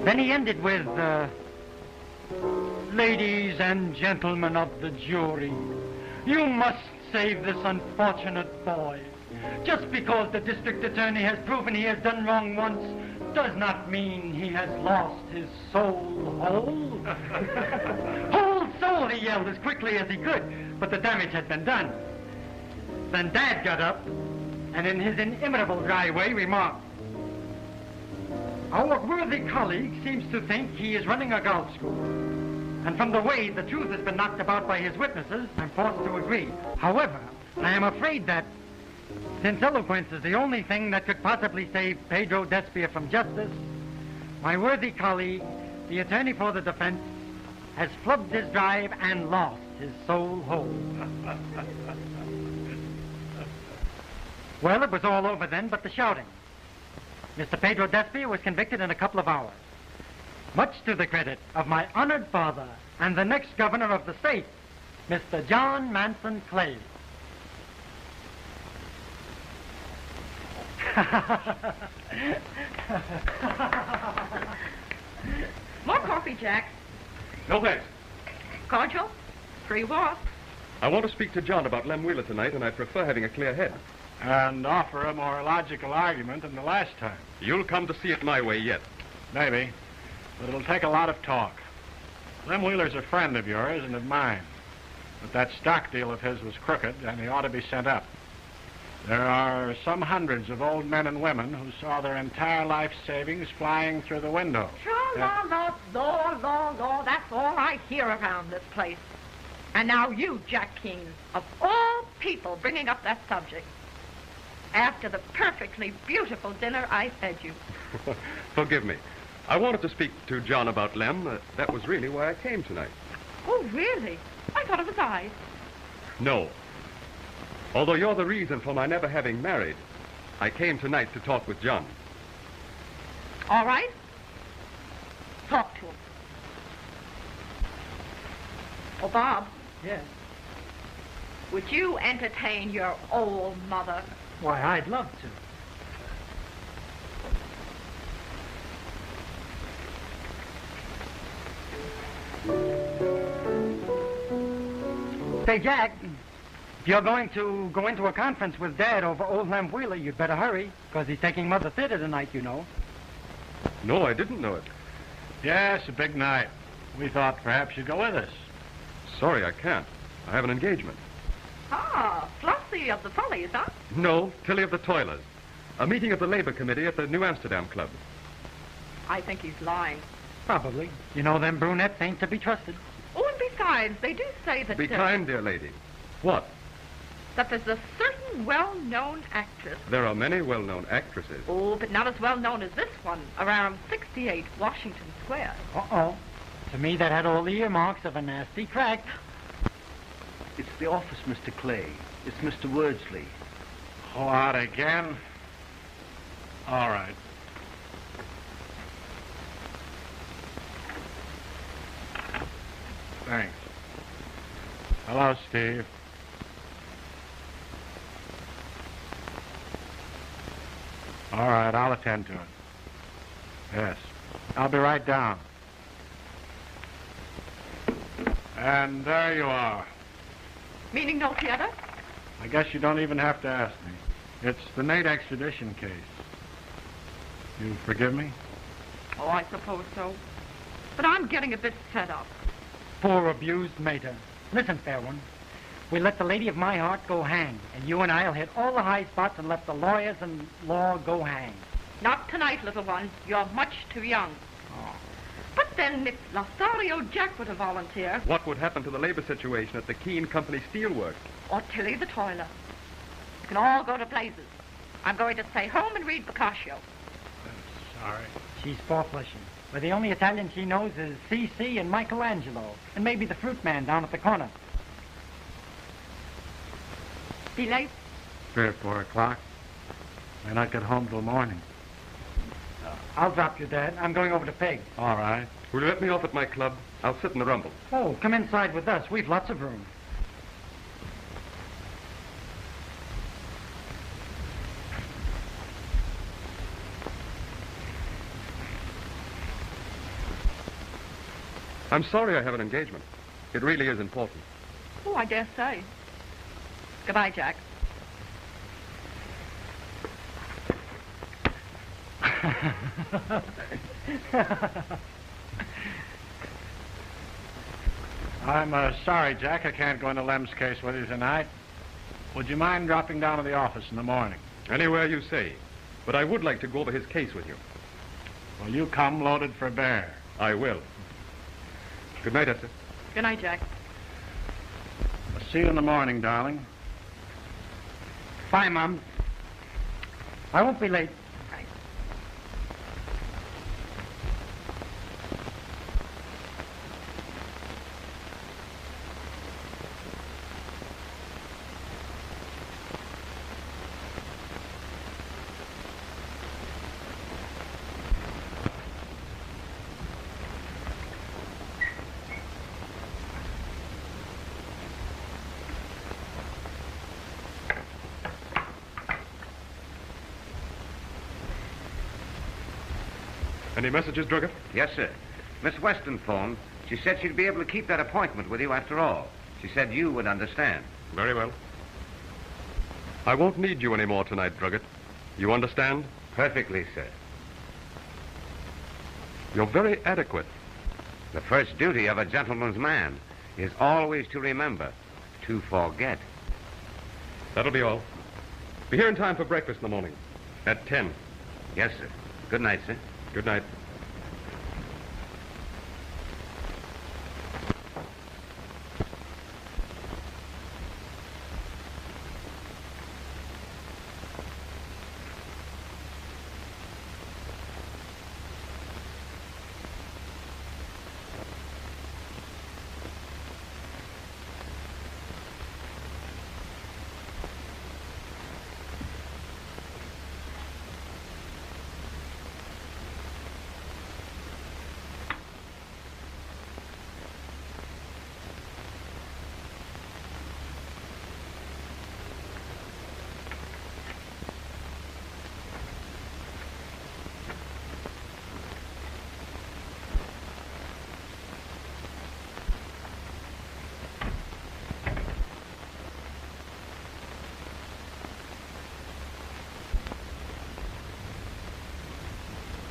Then he ended with, ladies and gentlemen of the jury, you must save this unfortunate boy. Just because the district attorney has proven he has done wrong once does not mean he has lost his soul whole. Whole soul, he yelled as quickly as he could, but the damage had been done. Then Dad got up and in his inimitable dry way remarked, our worthy colleague seems to think he is running a golf school. And from the way the truth has been knocked about by his witnesses, I'm forced to agree. However, I am afraid that since eloquence is the only thing that could possibly save Pedro Despia from justice, my worthy colleague, the attorney for the defense, has flubbed his drive and lost his soul whole. Well, it was all over then but the shouting. Mr. Pedro Despia was convicted in a couple of hours, much to the credit of my honored father and the next governor of the state, Mr. John Manson Clay. More coffee, Jack. No thanks. Cordial? Free walk. I want to speak to John about Lem Wheeler tonight, and I prefer having a clear head. And offer a more logical argument than the last time. You'll come to see it my way yet. Maybe. But it'll take a lot of talk. Lem Wheeler's a friend of yours and of mine. But that stock deal of his was crooked, and he ought to be sent up. There are some hundreds of old men and women who saw their entire life savings flying through the window. Law, that's all I hear around this place. And now you, Jack Keene, of all people bringing up that subject. After the perfectly beautiful dinner I fed you. Forgive me. I wanted to speak to John about Lem. That was really why I came tonight. Oh, really? I thought it was I. No. Although you're the reason for my never having married, I came tonight to talk with John. All right. Talk to him. Oh, Bob. Yes. Would you entertain your old mother? Why, I'd love to. Say, Jack, if you're going to go into a conference with Dad over old Lem Wheeler, you'd better hurry, because he's taking Mother Theater tonight, you know. No, I didn't know it. Yes, a big night. We thought perhaps you'd go with us. Sorry, I can't. I have an engagement. Ah, Flossie of the Follies, huh? No, Tilly of the Toilers. A meeting of the Labor Committee at the New Amsterdam Club. I think he's lying. Probably. You know them brunettes ain't to be trusted. Oh, and besides, they do say that... Be kind, dear lady. What? That there's a certain well-known actress. There are many well-known actresses. Oh, but not as well-known as this one, around 68 Washington Square. Uh-oh. To me, that had all the earmarks of a nasty crack. It's the office, Mr. Clay. It's Mr. Wordsley. What, again? All right. Thanks. Hello, Steve. All right, I'll attend to it. Yes. I'll be right down. And there you are. Meaning no theater? I guess you don't even have to ask me. It's the Nate extradition case. You forgive me? Oh, I suppose so. But I'm getting a bit fed up. Poor abused mater. Listen, fair one. We let the lady of my heart go hang, and you and I'll hit all the high spots and let the lawyers and law go hang. Not tonight, little one. You're much too young. Oh. But then if Lothario Jack were to volunteer... What would happen to the labor situation at the Keene Company Steelworks? Or Tilly the Toiler. You can all go to blazes. I'm going to stay home and read Boccaccio. I'm sorry. She's four-flushing. But the only Italian she knows is C.C. and Michelangelo, and maybe the fruit man down at the corner. Be late? 3 or 4 o'clock. May not get home till morning. I'll drop you, Dad. I'm going over to Peg. All right. Will you let me off at my club? I'll sit in the rumble. Oh, come inside with us. We've lots of room. I'm sorry I have an engagement. It really is important. Oh, I dare say. Goodbye, Jack. I'm sorry, Jack. I can't go into Lem's case with you tonight. Would you mind dropping down to the office in the morning? Anywhere you say. But I would like to go over his case with you. Will you come loaded for bear? I will. Good night, Esther. Good night, Jack. I'll see you in the morning, darling. Bye, Mom. I won't be late. Any messages, Druggett? Yes, sir. Miss Weston phoned. She said she'd be able to keep that appointment with you after all. She said you would understand. Very well. I won't need you anymore tonight, Druggett. You understand? Perfectly, sir. You're very adequate. The first duty of a gentleman's man is always to remember, to forget. That'll be all. Be here in time for breakfast in the morning. At 10. Yes, sir. Good night, sir. Good night.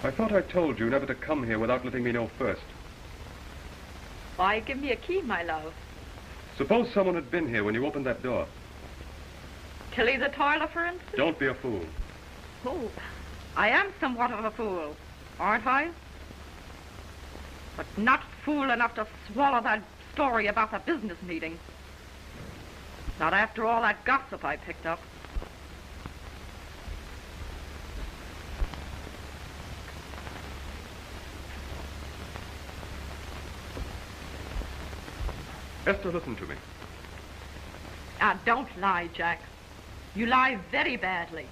I thought I told you never to come here without letting me know first. Why, give me a key, my love. Suppose someone had been here when you opened that door. Tilly the toiler, for instance? Don't be a fool. Oh, I am somewhat of a fool, aren't I? But not fool enough to swallow that story about the business meeting. Not after all that gossip I picked up. Esther, listen to me. Now, don't lie, Jack. You lie very badly.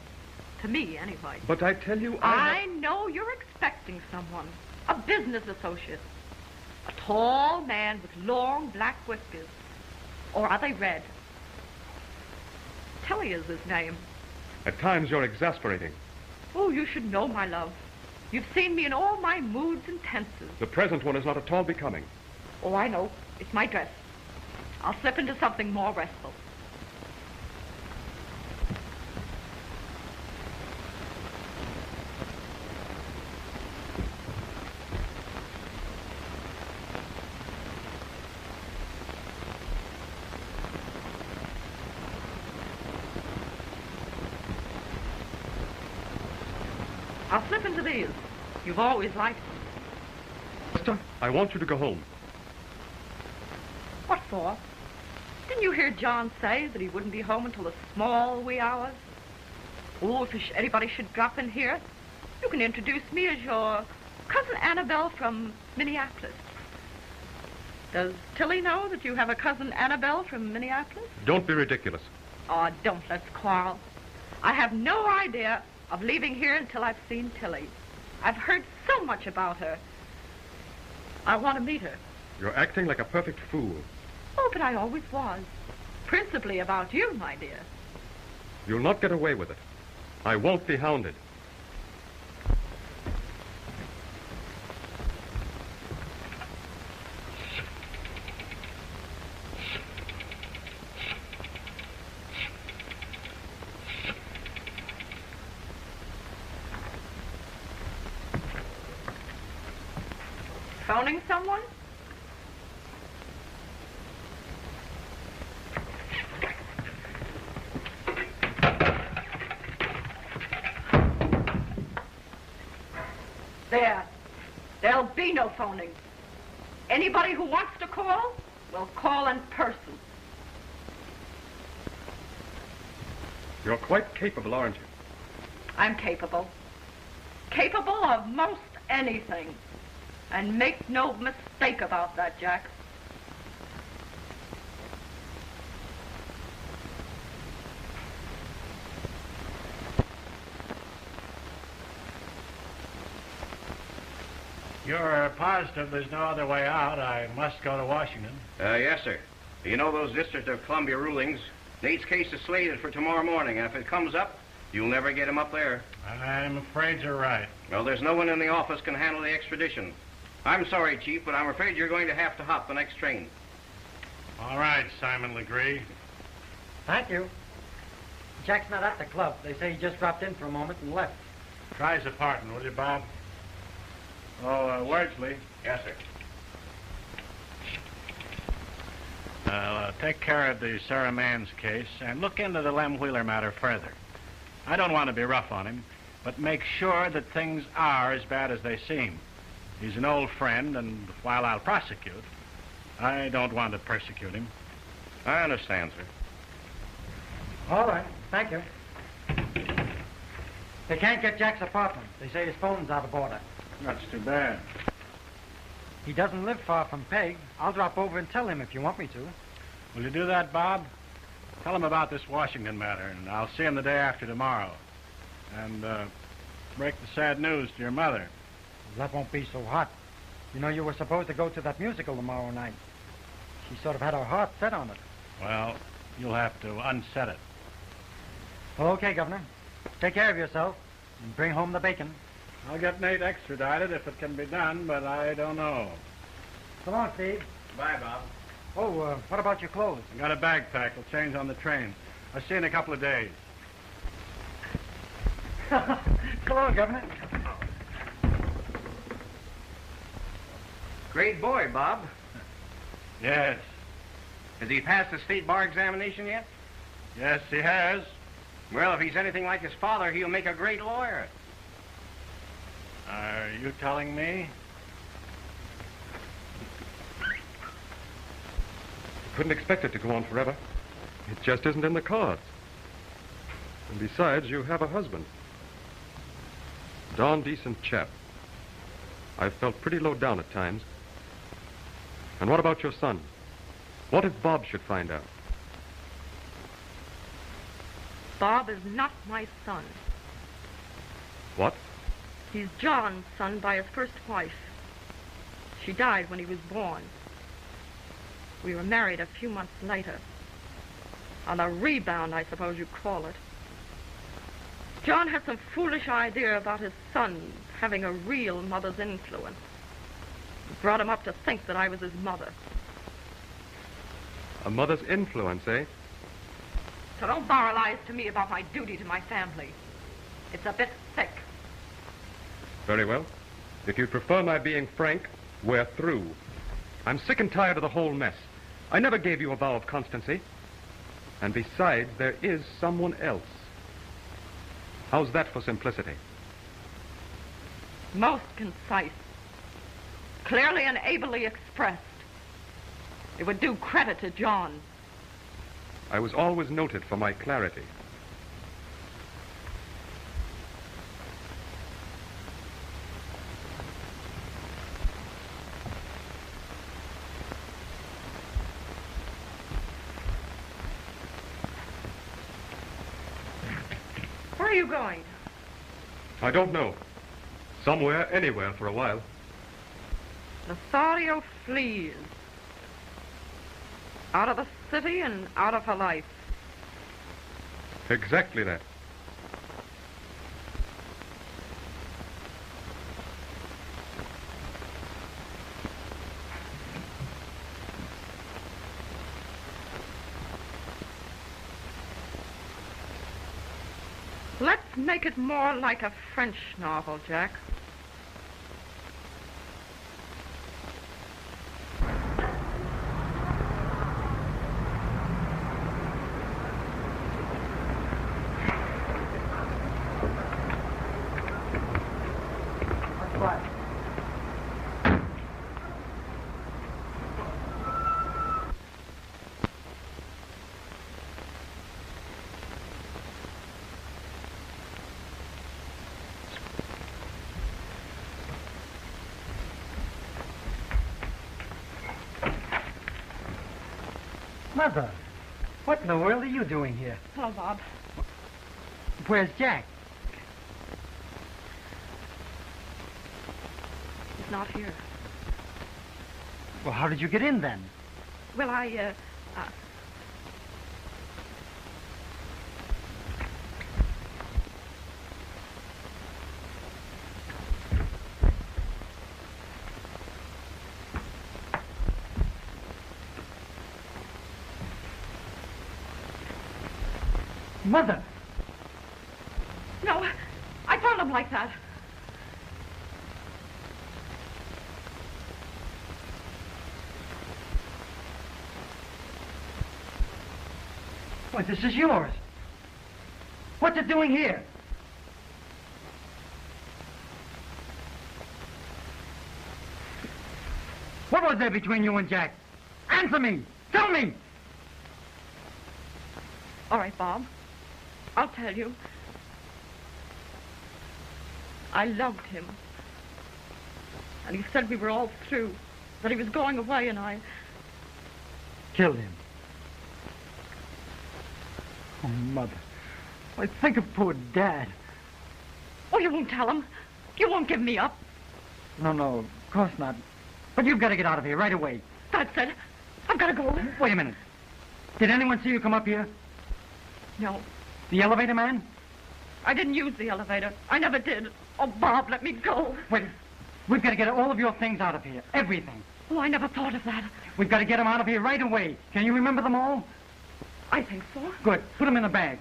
To me, anyway. But I tell you, I know you're expecting someone. A business associate. A tall man with long black whiskers. Or are they red? Tilly is his name. At times you're exasperating. Oh, you should know, my love. You've seen me in all my moods and tenses. The present one is not at all becoming. Oh, I know. It's my dress. I'll slip into something more restful. I'll slip into these. You've always liked them. Esther, I want you to go home. What for? Didn't you hear John say that he wouldn't be home until the small wee hours? Oh, if anybody should drop in here, you can introduce me as your cousin Annabelle from Minneapolis. Does Tilly know that you have a cousin Annabelle from Minneapolis? Don't be ridiculous. Oh, don't let's quarrel. I have no idea of leaving here until I've seen Tilly. I've heard so much about her. I want to meet her. You're acting like a perfect fool. Oh, but I always was. Principally about you, my dear. You'll not get away with it. I won't be hounded. Phoning someone? There. There'll be no phoning. Anybody who wants to call will call in person. You're quite capable, aren't you? I'm capable. Capable of most anything. And make no mistake about that, Jack. You're positive there's no other way out. I must go to Washington. Yes, sir. You know those District of Columbia rulings? Nate's case is slated for tomorrow morning, and if it comes up, you'll never get him up there. I'm afraid you're right. Well, there's no one in the office can handle the extradition. I'm sorry, Chief, but I'm afraid you're going to have to hop the next train. All right, Simon Legree. Thank you. Jack's not at the club. They say he just dropped in for a moment and left. Try his apartment, will you, Bob? Oh, Wordsley. Yes, sir. Take care of the Sarah Mann's case and look into the Lem Wheeler matter further. I don't want to be rough on him, but make sure that things are as bad as they seem. He's an old friend, and while I'll prosecute, I don't want to persecute him. I understand, sir. All right. Thank you. They can't get Jack's apartment. They say his phone's out of order. That's too bad. He doesn't live far from Peg. I'll drop over and tell him if you want me to. Will you do that, Bob? Tell him about this Washington matter, and I'll see him the day after tomorrow. And break the sad news to your mother. That won't be so hot. You know, you were supposed to go to that musical tomorrow night. She sort of had her heart set on it. Well, you'll have to unset it. Well, okay, Governor. Take care of yourself and bring home the bacon. I'll get Nate extradited if it can be done, but I don't know. So long, Steve. Bye, Bob. Oh, what about your clothes? I got a bag pack. I'll change on the train. I'll see you in a couple of days. So long, Governor. Great boy, Bob. Yes. Has he passed the state bar examination yet? Yes, he has. Well, if he's anything like his father, he'll make a great lawyer. Are you telling me? Couldn't expect it to go on forever. It just isn't in the cards. And besides, you have a husband. Darn decent chap. I've felt pretty low down at times. And what about your son? What if Bob should find out? Bob is not my son. What? He's John's son by his first wife. She died when he was born. We were married a few months later. On a rebound, I suppose you'd call it. John had some foolish idea about his son having a real mother's influence. It brought him up to think that I was his mother. A mother's influence, eh? So don't moralize to me about my duty to my family. It's a bit thick. Very well. If you prefer my being frank, we're through. I'm sick and tired of the whole mess. I never gave you a vow of constancy. And besides, there is someone else. How's that for simplicity? Most concise. Clearly and ably expressed. It would do credit to John. I was always noted for my clarity. Where are you going? I don't know. Somewhere, anywhere for a while. Lothario flees. Out of the city and out of her life. Exactly that. Let's make it more like a French novel, Jack. Mother, what in the world are you doing here? Hello, Bob. Where's Jack? He's not here. Well, how did you get in then? Well, Mother! No, I found him like that. Why, this is yours. What's it doing here? What was there between you and Jack? Answer me! Tell me! All right, Bob. I'll tell you. I loved him. And he said we were all through, that he was going away, and I... Killed him. Oh, Mother. Why, think of poor Dad. Oh, you won't tell him? You won't give me up? No, of course not. But you've got to get out of here right away. That's it. I've got to go. Wait a minute. Did anyone see you come up here? No, The elevator man? I didn't use the elevator. I never did. Oh, Bob, let me go. Wait. We've got to get all of your things out of here. Everything. Oh, I never thought of that. We've got to get them out of here right away. Can you remember them all? I think so. Good. Put them in a bag.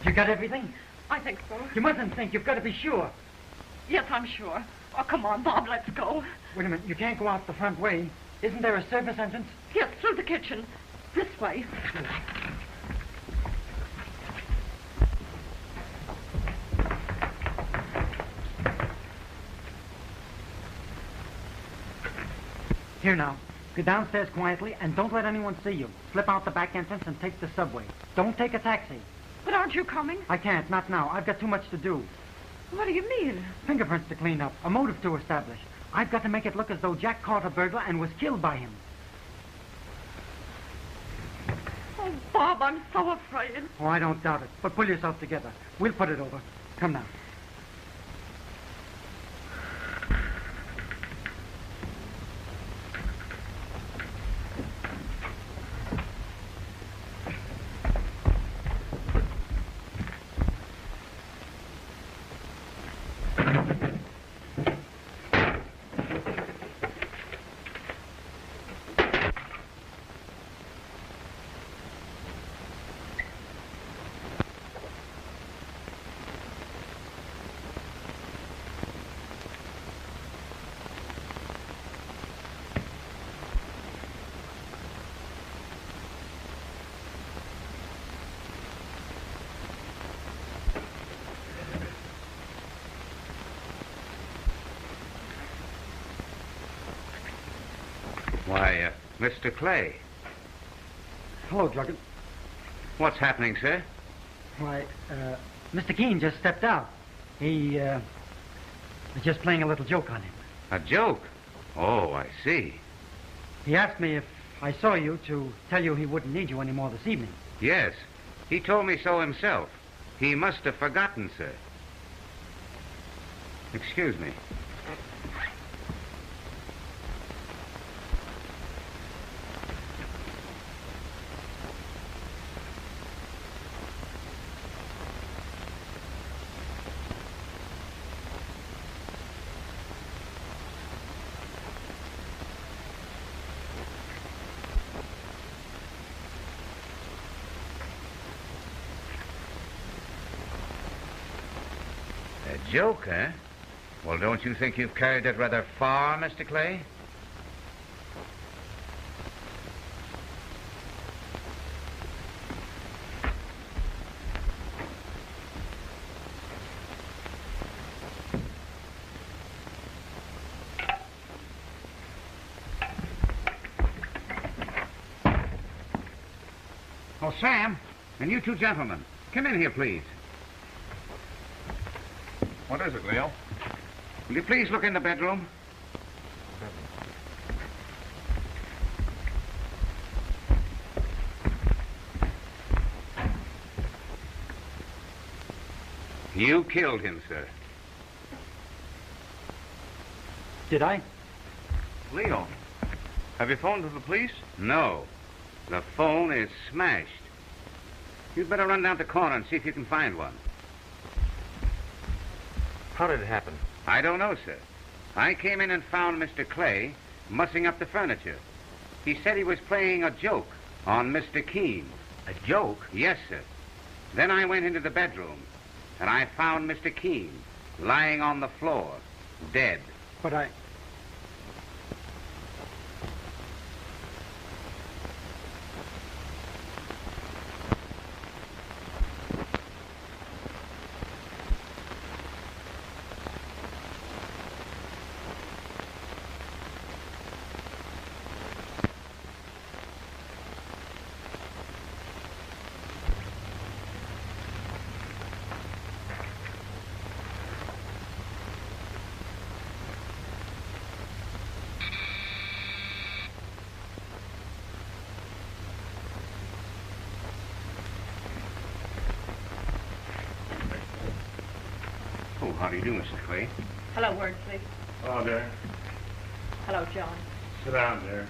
You got everything? I think so. You mustn't think. You've got to be sure. Yes, I'm sure. Oh, come on, Bob, let's go. Wait a minute. You can't go out the front way. Isn't there a service entrance? Yes, through the kitchen. This way. Here now. Go downstairs quietly and don't let anyone see you. Slip out the back entrance and take the subway. Don't take a taxi. But aren't you coming? I can't. Not now. I've got too much to do. What do you mean? Fingerprints to clean up. A motive to establish. I've got to make it look as though Jack caught a burglar and was killed by him. Oh, Bob, I'm so afraid. Oh, I don't doubt it. But pull yourself together. We'll put it over. Come now. Why, Mr. Clay. Hello, Druggett. What's happening, sir? Why, Mr. Keene just stepped out. He, was just playing a little joke on him. A joke? Oh, I see. He asked me if I saw you to tell you he wouldn't need you anymore this evening. Yes. He told me so himself. He must have forgotten, sir. Excuse me. A joke, eh? Well, don't you think you've carried it rather far, Mr. Clay? Oh, Sam, and you two gentlemen, come in here, please. What is it, Leo? Will you please look in the bedroom? You killed him, sir. Did I? Leo, have you phoned to the police? No. The phone is smashed. You'd better run down to the corner and see if you can find one. How did it happen? I don't know, sir. I came in and found Mr. Clay mussing up the furniture. He said he was playing a joke on Mr. Keene. A joke? Yes, sir. Then I went into the bedroom, and I found Mr. Keene lying on the floor, dead. But I... Oh, how do you do, Mrs. Clay? Hello, Wordsley. Hello, dear. Hello, John. Sit down, dear.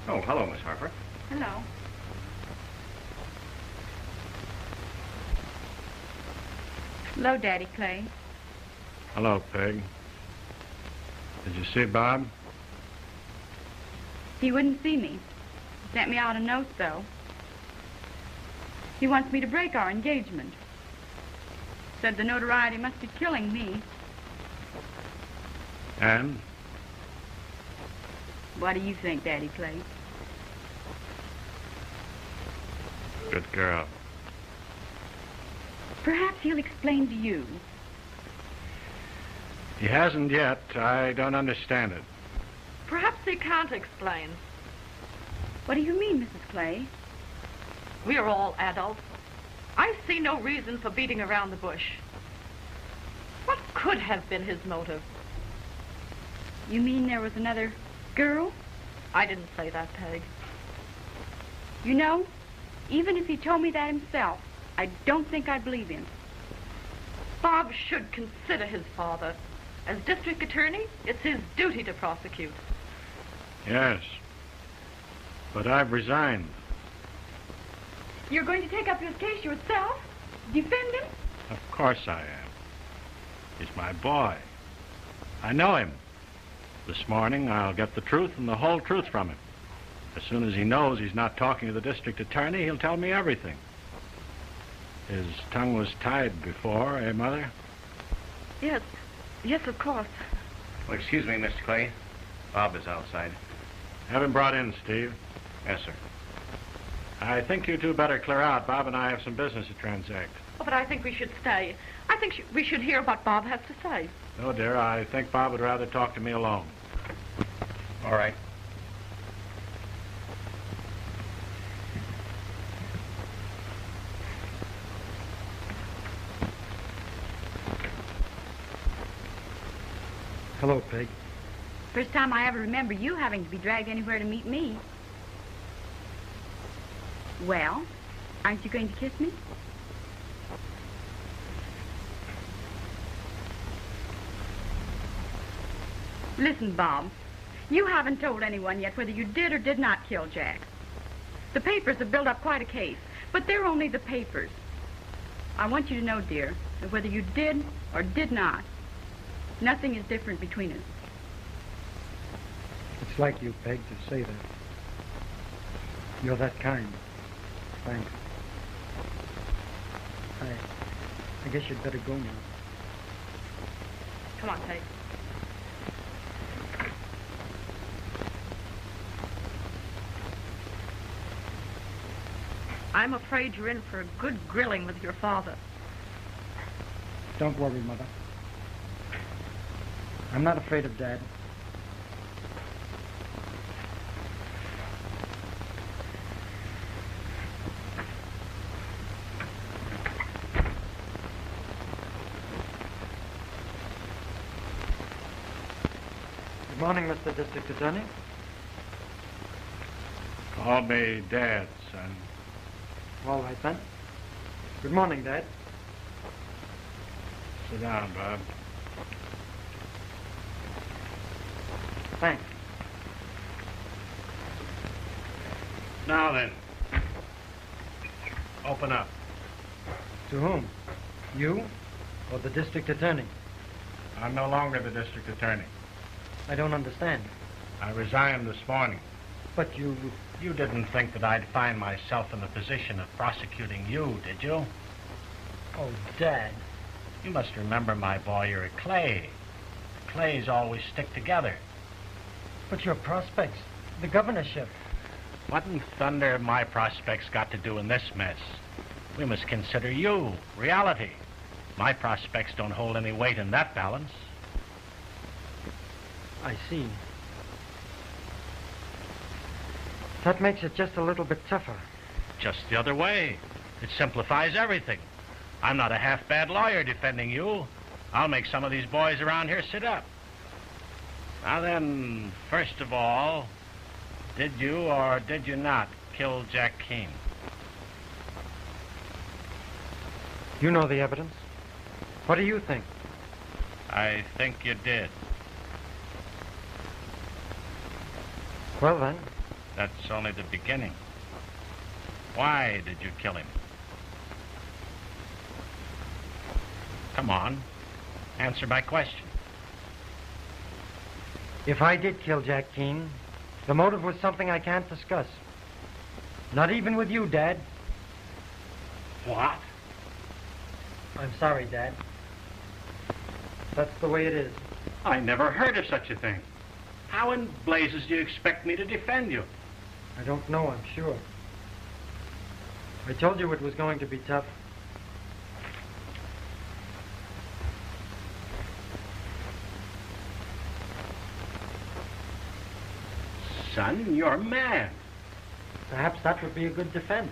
Oh, hello, Miss Harper. Hello. Hello, Daddy Clay. Hello, Peg. Did you see Bob? He wouldn't see me. He sent me out a note, though. He wants me to break our engagement. Said the notoriety must be killing me. And? What do you think, Daddy Clay? Good girl. Perhaps he'll explain to you. He hasn't yet. I don't understand it. Perhaps he can't explain. What do you mean, Mrs. Clay? We are all adults. I see no reason for beating around the bush. What could have been his motive? You mean there was another girl? I didn't say that, Peg. You know, even if he told me that himself, I don't think I'd believe him. Bob should consider his father. As district attorney, it's his duty to prosecute. Yes. But I've resigned. You're going to take up his case yourself? Defend him? Of course I am. He's my boy. I know him. This morning, I'll get the truth and the whole truth from him. As soon as he knows he's not talking to the district attorney, he'll tell me everything. His tongue was tied before, eh, Mother? Yes. Yes, of course. Well, excuse me, Mr. Clay. Bob is outside. Have him brought in, Steve. Yes, sir. I think you two better clear out. Bob and I have some business to transact. Oh, but I think we should stay. I think we should hear what Bob has to say. No, dear, I think Bob would rather talk to me alone. All right. Hello, Peg. First time I ever remember you having to be dragged anywhere to meet me. Well, aren't you going to kiss me? Listen, Bob, you haven't told anyone yet whether you did or did not kill Jack. The papers have built up quite a case, but they're only the papers. I want you to know, dear, that whether you did or did not, nothing is different between us. It's like you, Peg, to say that. You're that kind. Thanks. I guess you'd better go now. Come on, Peg. I'm afraid you're in for a good grilling with your father. Don't worry, Mother. I'm not afraid of Dad. Good morning, Mr. District Attorney. Call me Dad, son. All right, then. Good morning, Dad. Sit down, Bob. Thanks. Now then, open up. To whom? You or the District Attorney? I'm no longer the district attorney. I don't understand. I resigned this morning. But you... You didn't think that I'd find myself in the position of prosecuting you, did you? Oh, Dad. You must remember, my boy, you're a Clay. Clays always stick together. But your prospects, the governorship. What in thunder have my prospects got to do in this mess? We must consider you, reality. My prospects don't hold any weight in that balance. I see. That makes it just a little bit tougher. Just the other way. It simplifies everything. I'm not a half-bad lawyer defending you. I'll make some of these boys around here sit up. Now then, first of all, did you or did you not kill Jack Keene? You know the evidence. What do you think? I think you did. Well, then. That's only the beginning. Why did you kill him? Come on. Answer my question. If I did kill Jack Keene, the motive was something I can't discuss. Not even with you, Dad. What? I'm sorry, Dad. That's the way it is. I never heard of such a thing. How in blazes do you expect me to defend you? I don't know, I'm sure. I told you it was going to be tough. Son, you're mad. Perhaps that would be a good defense.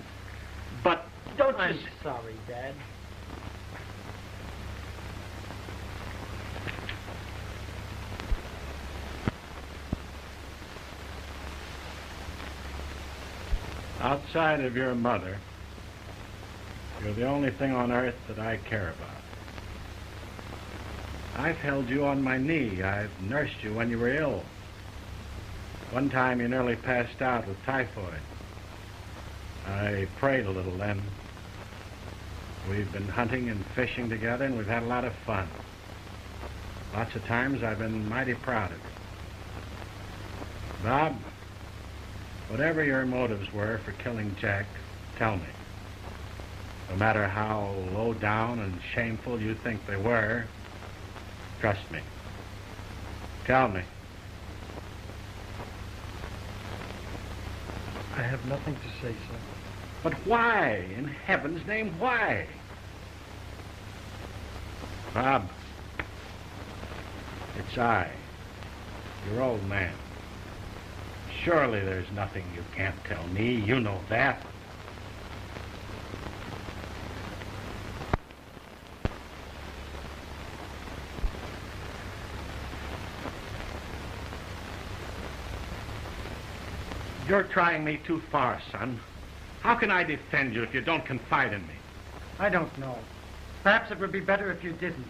But don't I'm you... sorry, Dad. Outside of your mother, you're the only thing on earth that I care about. I've held you on my knee. I've nursed you when you were ill. One time you nearly passed out with typhoid. I prayed a little then. We've been hunting and fishing together, and we've had a lot of fun. Lots of times I've been mighty proud of you. Bob, whatever your motives were for killing Jack, tell me. No matter how low down and shameful you think they were, trust me. Tell me. I have nothing to say, sir. But why? In heaven's name, why? Bob, it's I, your old man. Surely there's nothing you can't tell me. You know that. You're trying me too far, son. How can I defend you if you don't confide in me? I don't know. Perhaps it would be better if you didn't.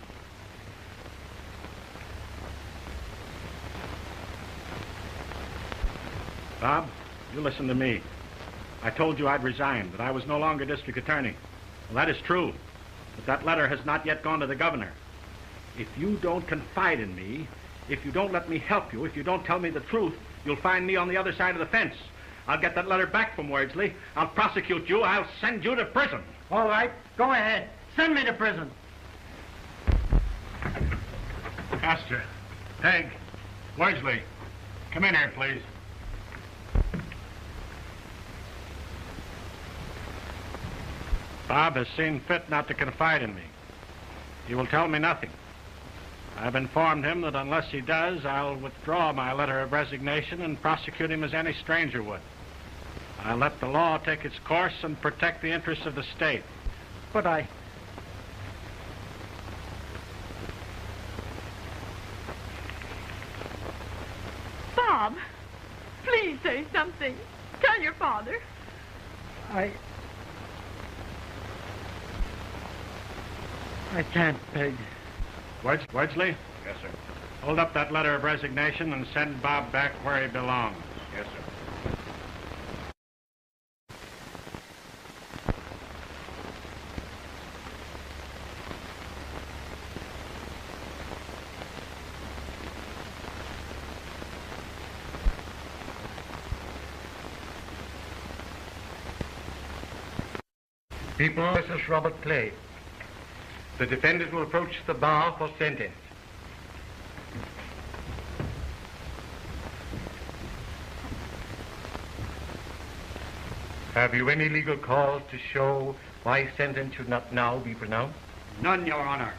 Bob, you listen to me. I told you I'd resigned, that I was no longer district attorney. Well, that is true, but that letter has not yet gone to the governor. If you don't confide in me, if you don't let me help you, if you don't tell me the truth, you'll find me on the other side of the fence. I'll get that letter back from Wordsley. I'll prosecute you. I'll send you to prison. All right, go ahead. Send me to prison. Custer, Peg, Wordsley, come in here, please. Bob has seen fit not to confide in me. He will tell me nothing. I've informed him that unless he does, I'll withdraw my letter of resignation and prosecute him as any stranger would. I'll let the law take its course and protect the interests of the state. But I... Bob, please say something. Tell your father. I can't, Peg. Wedgsley, Yes, sir. hold up that letter of resignation and send Bob back where he belongs. Yes, sir. People, this is Robert Clay. The defendant will approach the bar for sentence. Have you any legal cause to show why sentence should not now be pronounced? None, Your Honor.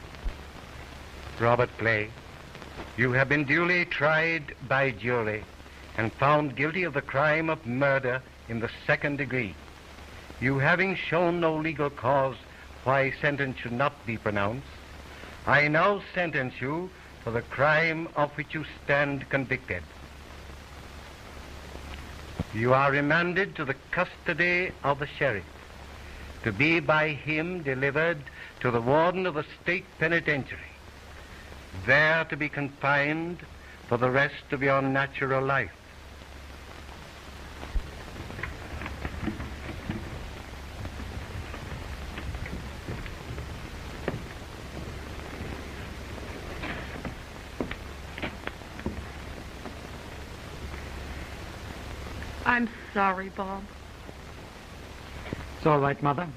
Robert Clay, you have been duly tried by jury and found guilty of the crime of murder in the second degree. You having shown no legal cause why sentence should not be pronounced, I now sentence you for the crime of which you stand convicted. You are remanded to the custody of the sheriff, to be by him delivered to the warden of the state penitentiary, there to be confined for the rest of your natural life. I'm sorry, Bob. It's all right, Mother.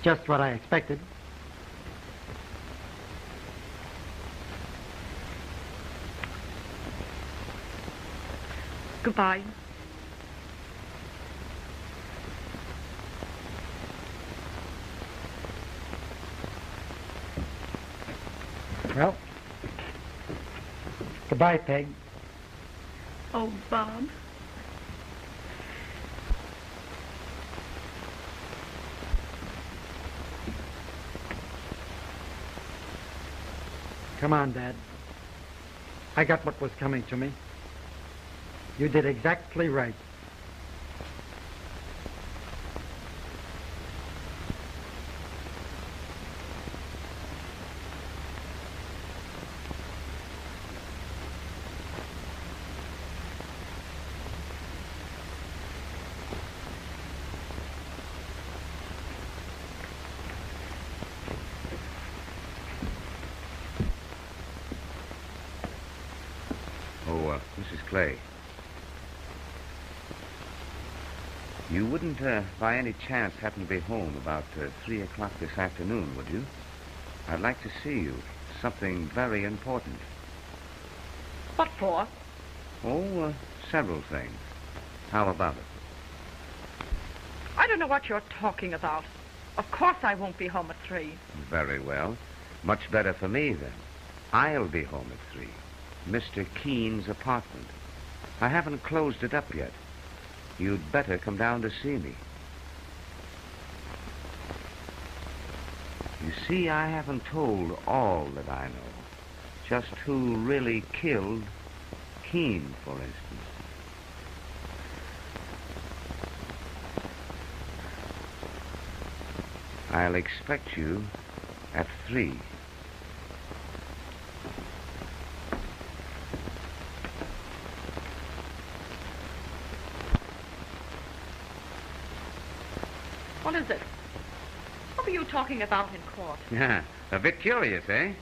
Just what I expected. Goodbye. Well, goodbye, Peg. Oh, Bob. Come on, Dad. I got what was coming to me. You did exactly right. Mrs. Clay. You wouldn't, by any chance, happen to be home about 3 o'clock this afternoon, would you? I'd like to see you. Something very important. What for? Oh, several things. How about it? I don't know what you're talking about. Of course I won't be home at 3. Very well. Much better for me, then. I'll be home at 3. Mr. Keene's apartment. I haven't closed it up yet. You'd better come down to see me. You see, I haven't told all that I know. Just who really killed Keene, for instance. I'll expect you at 3. What is it? What were you talking about in court? Yeah, a bit curious, eh?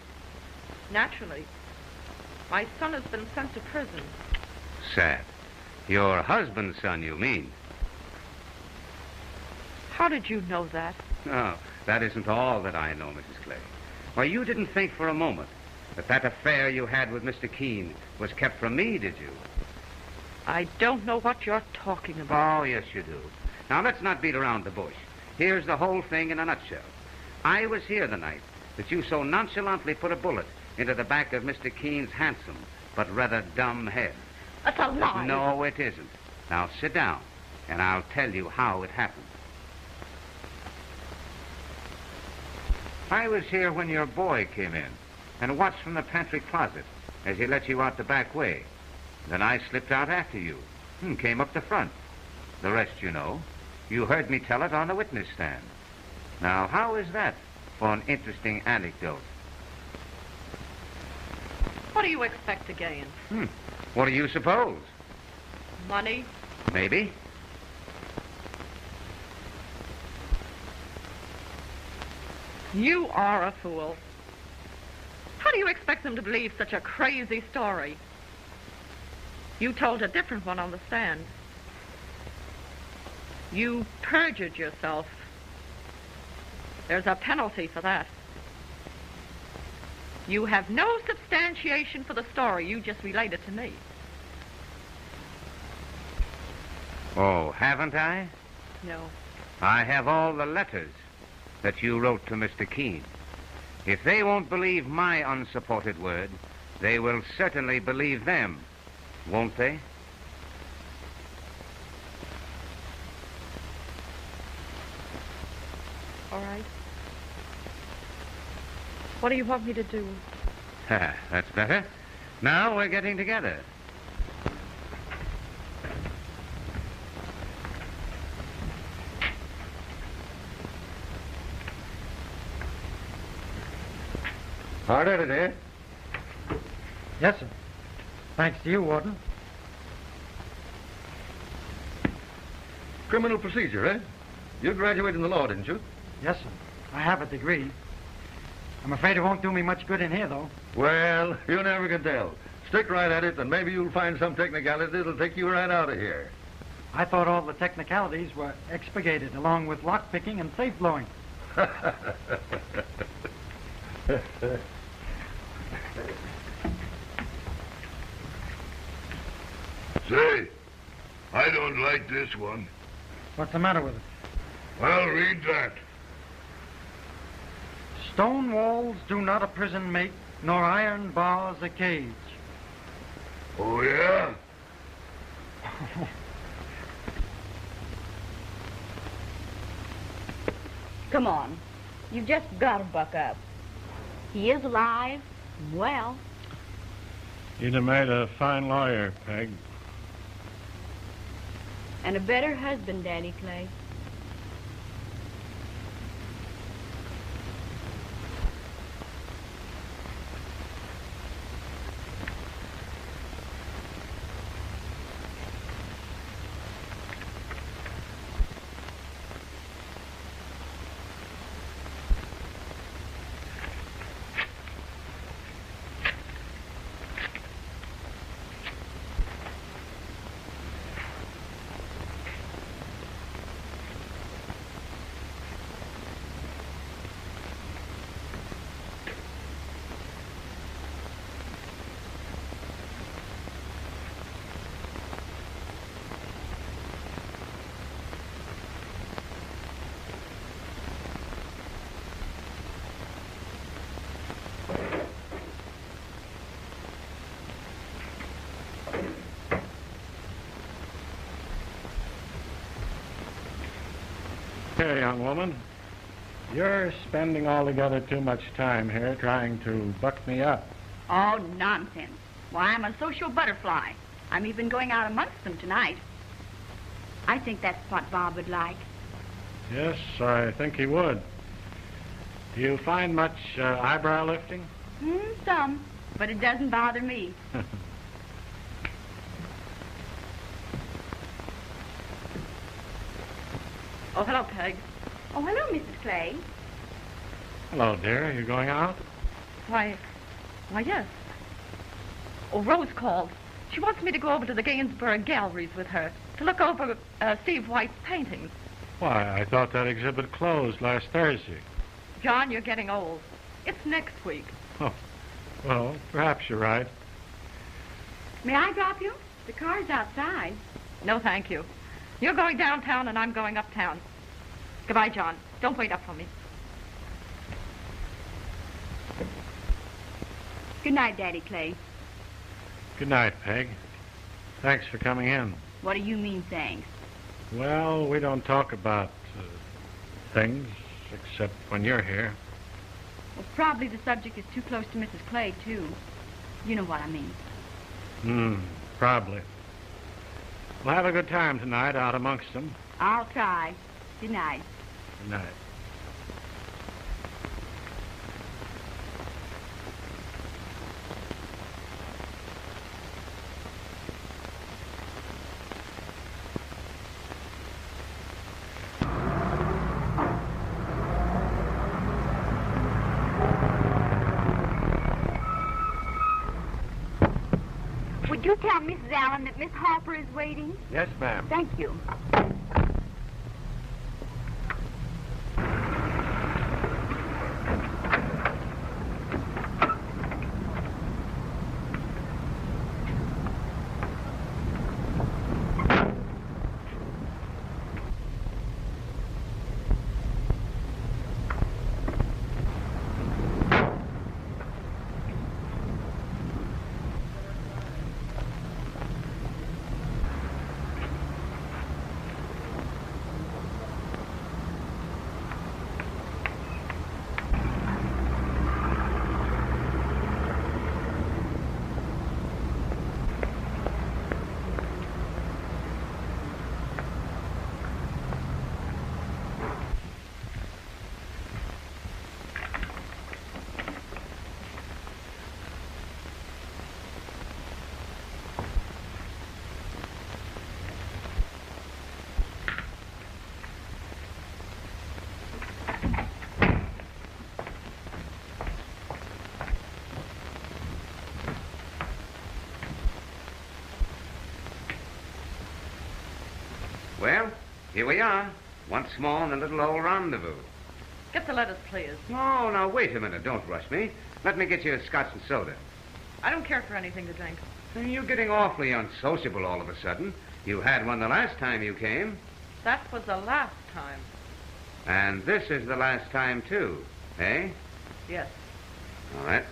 Naturally. My son has been sent to prison. Sad. Your husband's son, you mean? How did you know that? Oh, that isn't all that I know, Mrs. Clay. Why, you didn't think for a moment that affair you had with Mr. Keene was kept from me, did you? I don't know what you're talking about. Oh, yes, you do. Now, let's not beat around the bush. Here's the whole thing in a nutshell. I was here the night that you so nonchalantly put a bullet into the back of Mr. Keene's handsome but rather dumb head. That's a lie. No, it isn't. Now, sit down, and I'll tell you how it happened. I was here when your boy came in and watched from the pantry closet as he let you out the back way. Then I slipped out after you and came up the front. The rest you know. You heard me tell it on the witness stand. Now, how is that for an interesting anecdote? What do you expect to gain? What do you suppose? Money? Maybe. You are a fool. How do you expect them to believe such a crazy story? You told a different one on the stand. You perjured yourself. There's a penalty for that. You have no substantiation for the story you just related to me. Oh, haven't I? No. I have all the letters that you wrote to Mr. Keene. If they won't believe my unsupported word, they will certainly believe them, won't they? All right. What do you want me to do? That's better. Now we're getting together. Hard at it, eh? Yes, sir. Thanks to you, Warden. Criminal procedure, eh? You graduated in the law, didn't you? Yes, sir. I have a degree. I'm afraid it won't do me much good in here, though. Well, you never can tell. Stick right at it, and maybe you'll find some technicality that'll take you right out of here. I thought all the technicalities were expurgated, along with lock-picking and safe blowing. Say, I don't like this one. What's the matter with it? Well, read that. Stone walls do not a prison make, nor iron bars a cage. Oh, yeah? Come on. You just got to buck up. He is alive, well. You'd have made a fine lawyer, Peg. And a better husband, Daddy Clay. Here, young woman. You're spending altogether too much time here trying to buck me up. Oh, nonsense. Why, I'm a social butterfly. I'm even going out amongst them tonight. I think that's what Bob would like. Yes, I think he would. Do you find much eyebrow lifting? Some, but it doesn't bother me. Oh, hello, Peg. Oh, hello, Mrs. Clay. Hello, dear. Are you going out? Why, yes. Oh, Rose called. She wants me to go over to the Gainsborough galleries with her to look over Steve White's paintings. Why, I thought that exhibit closed last Thursday. John, you're getting old. It's next week. Oh, well, perhaps you're right. May I drop you? The car's outside. No, thank you. You're going downtown and I'm going uptown. Goodbye, John. Don't wait up for me. Good night, Daddy Clay. Good night, Peg. Thanks for coming in. What do you mean, thanks? Well, we don't talk about things except when you're here. Well, probably the subject is too close to Mrs. Clay, too. You know what I mean. Probably. We'll have a good time tonight out amongst them. I'll try. Good night. Good night. Would you tell Mrs. Allen that Miss Harper is waiting? Yes, ma'am. Thank you. Well, here we are. Once more in the little old rendezvous. Get the letters, please. Oh, now, wait a minute. Don't rush me. Let me get you a scotch and soda. I don't care for anything to drink. You're getting awfully unsociable all of a sudden. You had one the last time you came. That was the last time. And this is the last time, too. Eh? Yes. All right.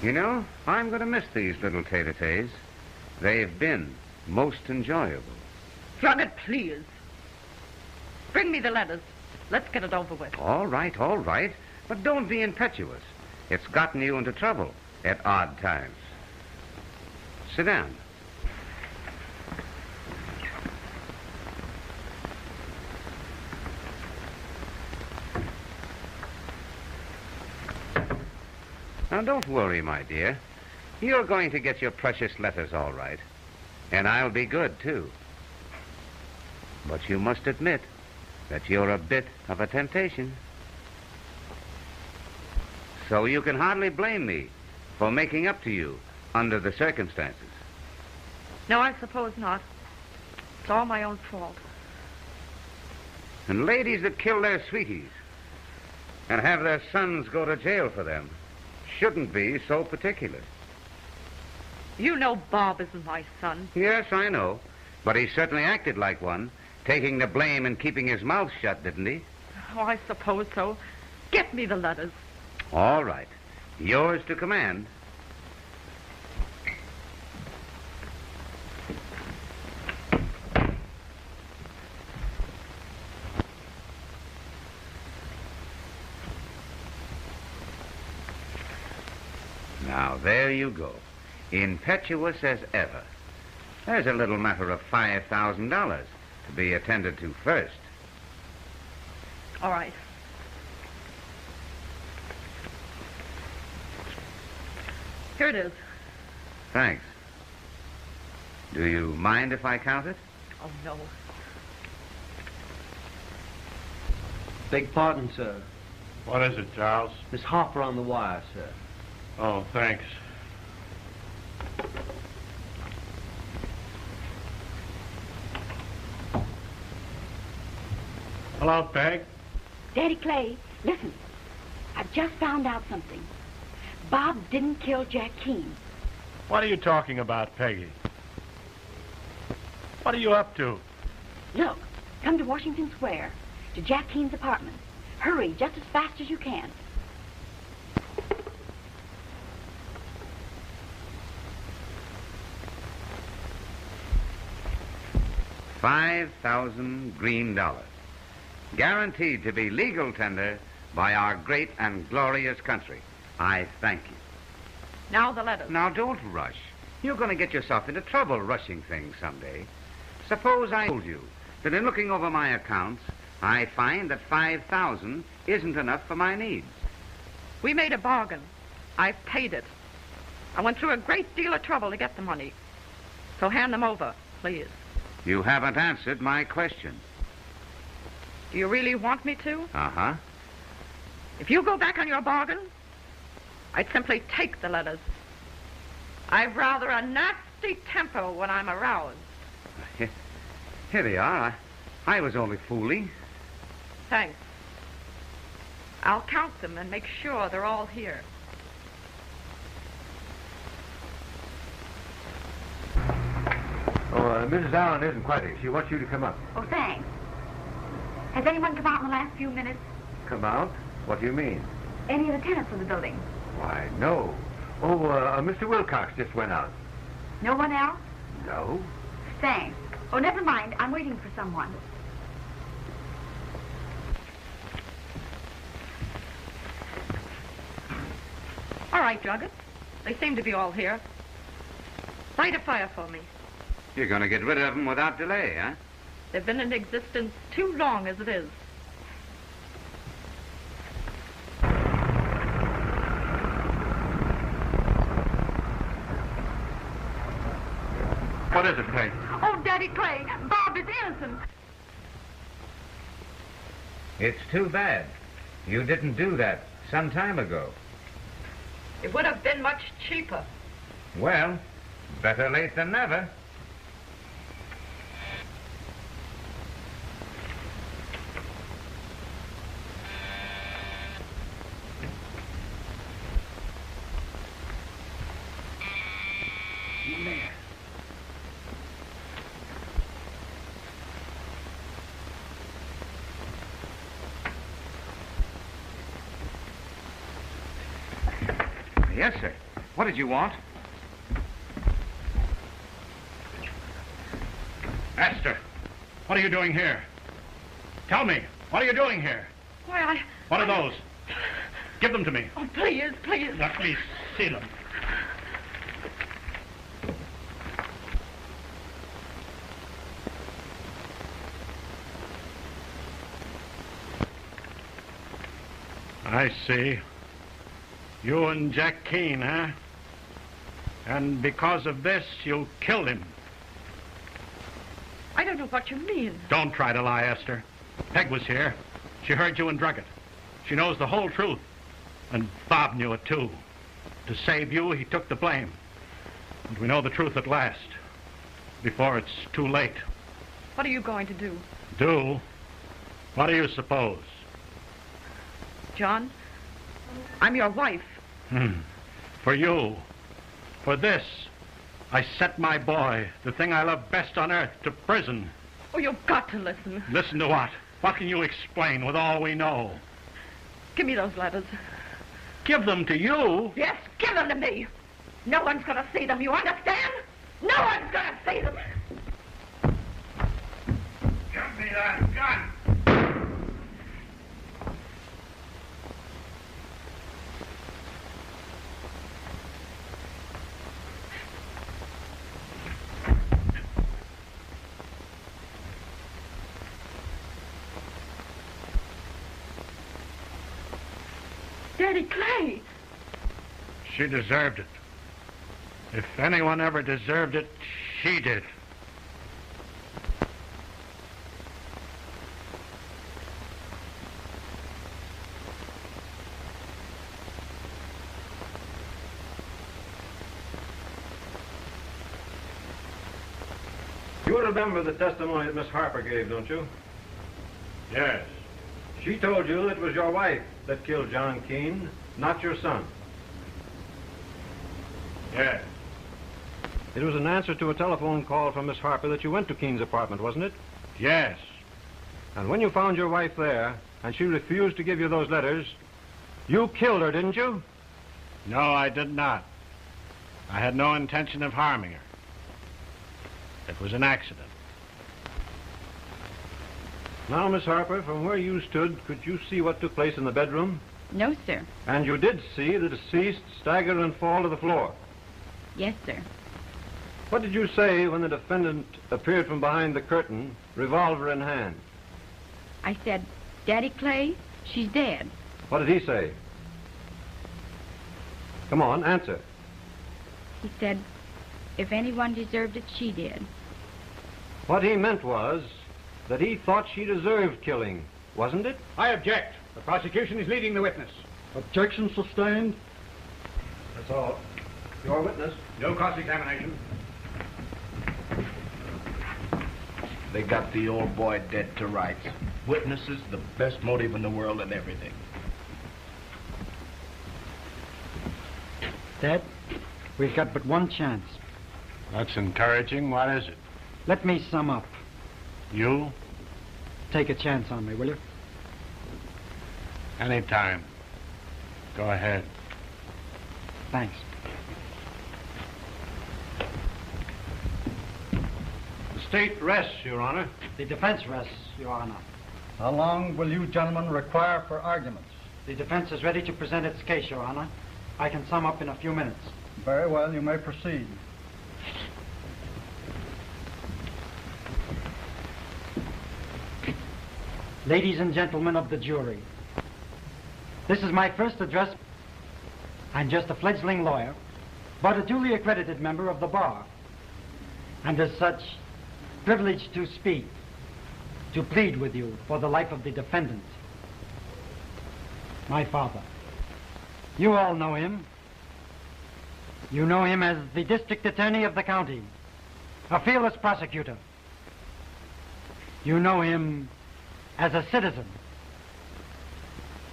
You know, I'm going to miss these little tete-a-tetes. They've been most enjoyable. Run it, please. Bring me the letters. Let's get it over with. All right. But don't be impetuous. It's gotten you into trouble at odd times. Sit down. Now, don't worry, my dear. You're going to get your precious letters all right. And I'll be good, too. But you must admit that you're a bit of a temptation. So you can hardly blame me for making up to you under the circumstances. No, I suppose not. It's all my own fault. And ladies that kill their sweeties and have their sons go to jail for them shouldn't be so particular. You know Bob isn't my son. Yes, I know. But he certainly acted like one, taking the blame and keeping his mouth shut, didn't he? Oh, I suppose so. Get me the letters. All right. Yours to command. Now, there you go. Impetuous as ever. There's a little matter of $5,000 to be attended to first. All right. Here it is. Thanks. Do you mind if I count it? Oh, no. Beg pardon, sir. What is it, Charles? Miss Harper on the wire, sir. Oh, thanks. Hello, Peg. Daddy Clay, listen. I've just found out something. Bob didn't kill Jack Keene. What are you talking about, Peggy? What are you up to? Look, come to Washington Square, to Jack Keene's apartment. Hurry, just as fast as you can. $5,000 green dollars. Guaranteed to be legal tender by our great and glorious country. I thank you. Now the letters. Now, don't rush. You're going to get yourself into trouble rushing things someday. Suppose I told you that in looking over my accounts, I find that $5,000 isn't enough for my needs. We made a bargain. I've paid it. I went through a great deal of trouble to get the money. So hand them over, please. You haven't answered my question. Do you really want me to? Uh-huh. If you go back on your bargain, I'd simply take the letters. I've rather a nasty temper when I'm aroused. Here they are. I was only fooling. Thanks. I'll count them and make sure they're all here. Mrs. Allen isn't quite here. She wants you to come up. Oh, thanks. Has anyone come out in the last few minutes? Come out? What do you mean? Any of the tenants of the building? Why, no. Oh, Mr. Wilcox just went out. No one else? No. Thanks. Oh, never mind. I'm waiting for someone. All right, Juggett. They seem to be all here. Light a fire for me. You're going to get rid of them without delay, huh? They've been in existence too long as it is. What is it, Peg? Oh, Daddy Clay, Bob is innocent. It's too bad. You didn't do that some time ago. It would have been much cheaper. Well, better late than never. Yes, sir. What did you want? Esther, what are you doing here? Tell me, what are you doing here? Why, What are those? Give them to me. Oh, please, please. Let me see them. I see. You and Jack Keene, huh? And because of this, you killed him. I don't know what you mean. Don't try to lie, Esther. Peg was here. She heard you and Druggett. She knows the whole truth. And Bob knew it, too. To save you, he took the blame. And we know the truth at last. Before it's too late. What are you going to do? Do? What do you suppose? John, I'm your wife. For you. For this. I sent my boy, the thing I love best on earth, to prison. Oh, you've got to listen. Listen to what? What can you explain with all we know? Give me those letters. Give them to you? Yes, give them to me. No one's going to see them, you understand? No one's going to see them. Give me that gun! Daddy Clay. She deserved it. If anyone ever deserved it, she did. You remember the testimony that Miss Harper gave, don't you? Yes. She told you it was your wife that killed John Keene, not your son. Yes. It was an answer to a telephone call from Miss Harper that you went to Keene's apartment, wasn't it? Yes. And when you found your wife there, and she refused to give you those letters, you killed her, didn't you? No, I did not. I had no intention of harming her. It was an accident. Now, Miss Harper, from where you stood, could you see what took place in the bedroom? No, sir. And you did see the deceased stagger and fall to the floor? Yes, sir. What did you say when the defendant appeared from behind the curtain, revolver in hand? I said, Daddy Clay, she's dead. What did he say? Come on, answer. He said, if anyone deserved it, she did. What he meant was that he thought she deserved killing, wasn't it? I object. The prosecution is leading the witness. Objection sustained. That's all. Your witness. No cross-examination. They got the old boy dead to rights. Witnesses, the best motive in the world and everything. Dad, we've got but one chance. That's encouraging. What is it? Let me sum up. You? Take a chance on me, will you? Anytime. Go ahead. Thanks. The state rests, Your Honor. The defense rests, Your Honor. How long will you gentlemen require for arguments? The defense is ready to present its case, Your Honor. I can sum up in a few minutes. Very well, you may proceed. Ladies and gentlemen of the jury, this is my first address. I'm just a fledgling lawyer, but a duly accredited member of the bar, and as such, privileged to speak, to plead with you for the life of the defendant, my father. You all know him. You know him as the district attorney of the county, a fearless prosecutor. You know him as a citizen.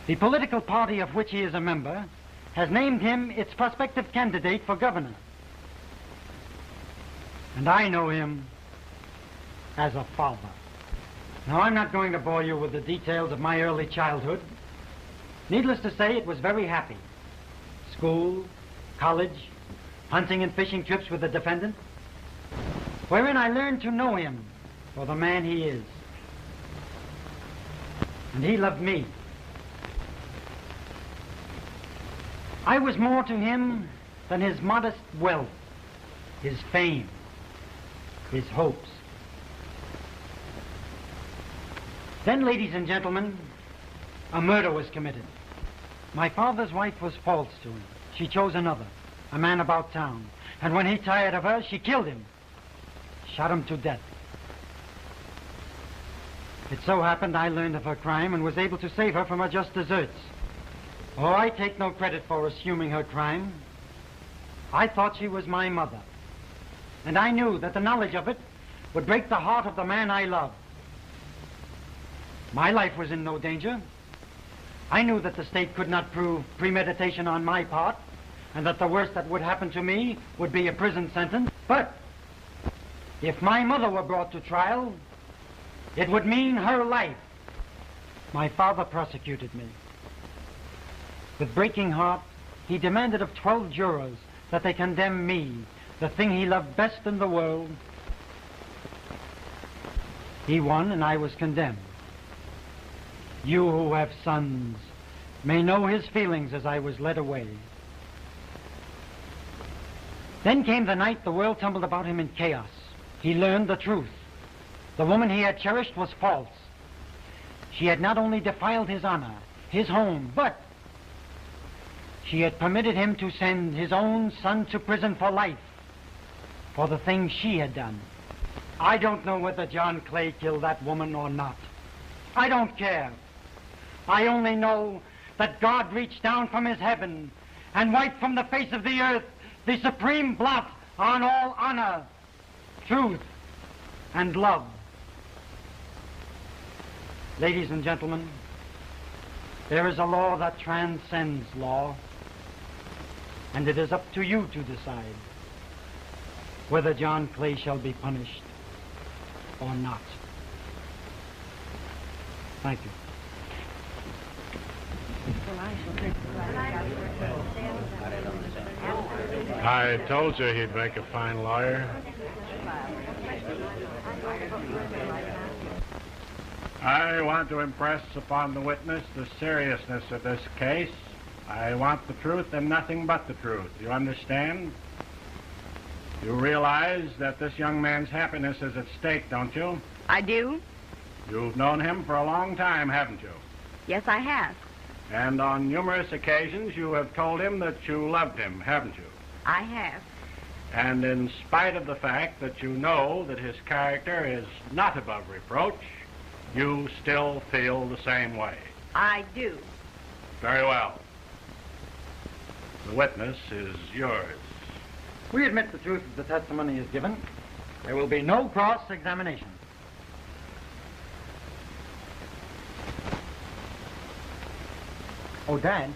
The political party of which he is a member has named him its prospective candidate for governor. And I know him as a father. Now, I'm not going to bore you with the details of my early childhood. Needless to say, it was very happy. School, college, hunting and fishing trips with the defendant, wherein I learned to know him for the man he is. And he loved me. I was more to him than his modest wealth, his fame, his hopes. Then, ladies and gentlemen, a murder was committed. My father's wife was false to him. She chose another, a man about town. And when he tired of her, she killed him, shot him to death. It so happened I learned of her crime and was able to save her from her just deserts. Oh, I take no credit for assuming her crime. I thought she was my mother. And I knew that the knowledge of it would break the heart of the man I loved. My life was in no danger. I knew that the state could not prove premeditation on my part, and that the worst that would happen to me would be a prison sentence. But if my mother were brought to trial, it would mean her life. My father prosecuted me. With breaking heart, he demanded of 12 jurors that they condemn me, the thing he loved best in the world. He won, and I was condemned. You who have sons may know his feelings as I was led away. Then came the night the world tumbled about him in chaos. He learned the truth. The woman he had cherished was false. She had not only defiled his honor, his home, but she had permitted him to send his own son to prison for life for the things she had done. I don't know whether John Clay killed that woman or not. I don't care. I only know that God reached down from his heaven and wiped from the face of the earth the supreme blot on all honor, truth, and love. Ladies and gentlemen, There is a law that transcends law, and it is up to you to decide whether John Clay shall be punished or not. Thank you. I told you he'd make a fine lawyer. I want to impress upon the witness the seriousness of this case. I want the truth and nothing but the truth. You understand? You realize that this young man's happiness is at stake, don't you? I do? You've known him for a long time, haven't you? Yes, I have. And on numerous occasions you have told him that you loved him, haven't you? I have. And in spite of the fact that you know that his character is not above reproach, you still feel the same way. I do. Very well. The witness is yours. We admit the truth of the testimony is given. There will be no cross-examination. Oh, Dad.